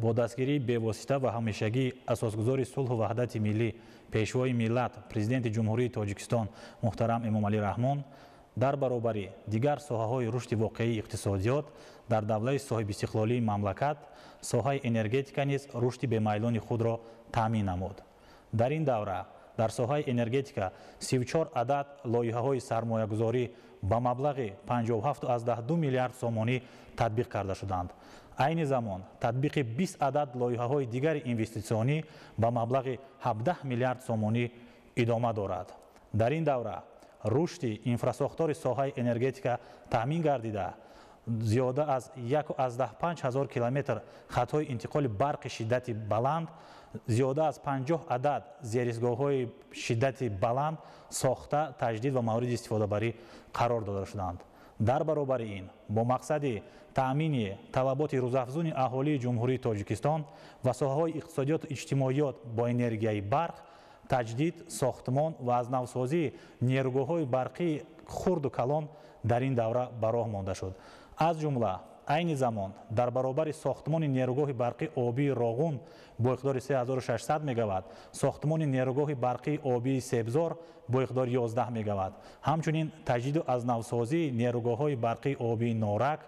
бо дастгирии бевосита ва ҳамешагии асосгузори сулҳу ваҳдати миллӣ пешвои миллат президенти ҷумҳурии Тоҷикистон муҳтарам Эмомалӣ Раҳмон дар баробари дигар соҳаҳои рушди воқеии иқтисодиёт дар давлаи соҳибистиқлолии мамлакат соҳаи энергетика низ рушди бемайлони худро таъмин намуд. Дар ин давра дар соҳаи энергетика 34 адад лоиҳаҳои сармоягузорӣ ба маблағи 57,2 миллиард сомонӣ татбиқ карда шуданд. Айни замон татбиқи 20 адад лоиҳаҳои дигари инвеститсионӣ ба маблағи 17 миллиард сомонӣ идома дорад. Дар ин давра рушди инфрасохтори соҳаи энергетика таъмин гардида зиёда аз 1,5 ҳазор километр хатҳои интиқоли барқи шиддати баланд, зиёда аз 50 адад зеристгоҳҳои шиддати баланд сохта, таҷдид ва мавриди истифодабарӣ қарор дода шуданд. Дар баробари ин бо мақсади таъмини талаботи рӯзафзуни аҳолии ҷумҳурии Тоҷикистон ва соҳаҳои иқтисодиёту иҷтимоиёт бо энергияи барқ, таҷдид, сохтмон ва аз навсозии нерӯгоҳҳои барқии хурду калон дар ин давра ба роҳ монда шуд. аз ҷумла айни замон дар баробари сохтмони нерӯгоҳи барқии обии Роғун бо иқдори 3600 мегаватт, сохтмони нерӯгоҳи барқии обии Себзор бо иқдори 11 мегаватт, ҳамчунин таҷдиду аз навсозии нерӯгоҳҳои барқии обии Норак,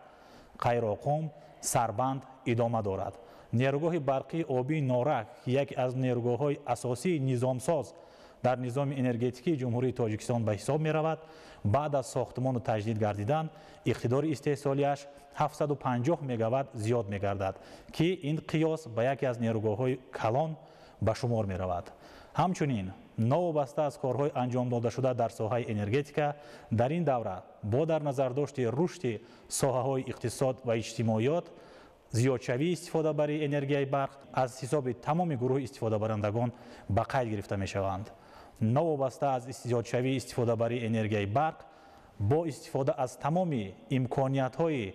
Қайроқум, Сарбанд идома дорад. нерӯгоҳи барқии обии Норак яке аз нерӯгоҳҳои асосии низомсоз дар низоми энергетикии ҷумҳурии Тоҷикистон ба ҳисоб меравад. баъд аз сохтмону таҷдид гардидан иқтидори истеҳсолиаш 750 мегаватт зиёд мегардад, ки ин қиёс ба яке аз нерӯгоҳҳои калон ба шумор меравад. ҳамчунин новобаста аз корҳои анҷом додашуда дар соҳаи энергетика дар ин давра бо дар назардошти рушди соҳаҳои иқтисод ва иҷтимоиёт зиёдшавии истифодабарии энергияи барқ аз ҳисоби тамоми гурӯҳи истифодабарандагон ба қайд гирифта мешаванд. новобаста аз зиёдшавии истифодабарии энергияи барқ бо истифода аз тамоми имкониятҳои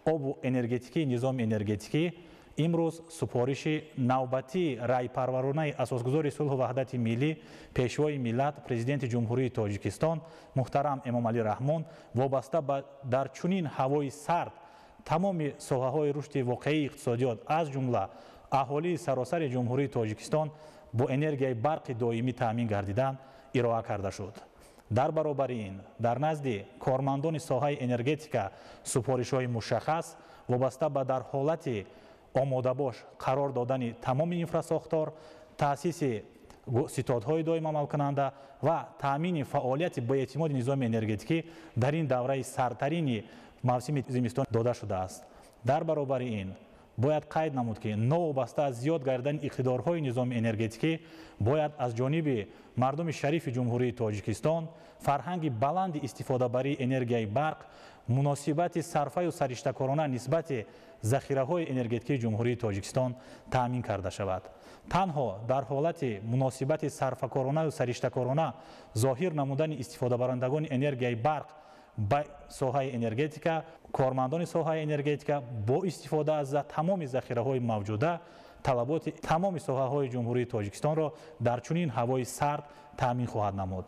обу энергетикии низоми энергетикӣ имрӯз супориши навбатии райпарваронаи асосгузори сулҳу ваҳдати миллӣ пешвои миллат президенти ҷумҳурии Тоҷикистон муҳтарам Эмомалӣ Раҳмон вобаста ба дар чунин ҳавои сард тамоми соҳаҳои рушди воқеии иқтисодиёт аз ҷумла аҳолии саросари ҷумҳурии Тоҷикистон бо энергияи барқи доимӣ таъмин гардидан ироа карда шуд. дар баробари ин дар назди кормандони соҳаи энергетика супоришҳои мушаххас вобаста ба дар ҳолати омодабош қарор додани тамоми инфрасохтор, таъсиси ситодҳои доимамалкунанда ва таъмини фаъолияти боэътимоди низоми энергетикӣ дар ин давраи сардтарини мавсими зимистон дода шудааст. дар баробари ин бояд қайд намуд, ки новобаста аз зиёд гардидани иқтидорҳои низоми энергетикӣ бояд аз ҷониби мардуми шарифи ҷумҳурии Тоҷикистон фарҳанги баланди истифодабарии энергияи барқ, муносибати сарфаю сариштакорона нисбати захираҳои энергетикии ҷумҳурии Тоҷикистон таъмин карда шавад. танҳо дар ҳолати муносибати сарфакоронаю сариштакорона зоҳир намудани истифодабарандагони энергияи барқ ба соҳаи энергетика, кормандони соҳаи энергетика бо истифода аз тамоми захираҳои мавҷуда талаботи тамоми соҳаҳои ҷумҳурии Тоҷикистонро дар чунин ҳавои сард таъмин хоҳад намуд.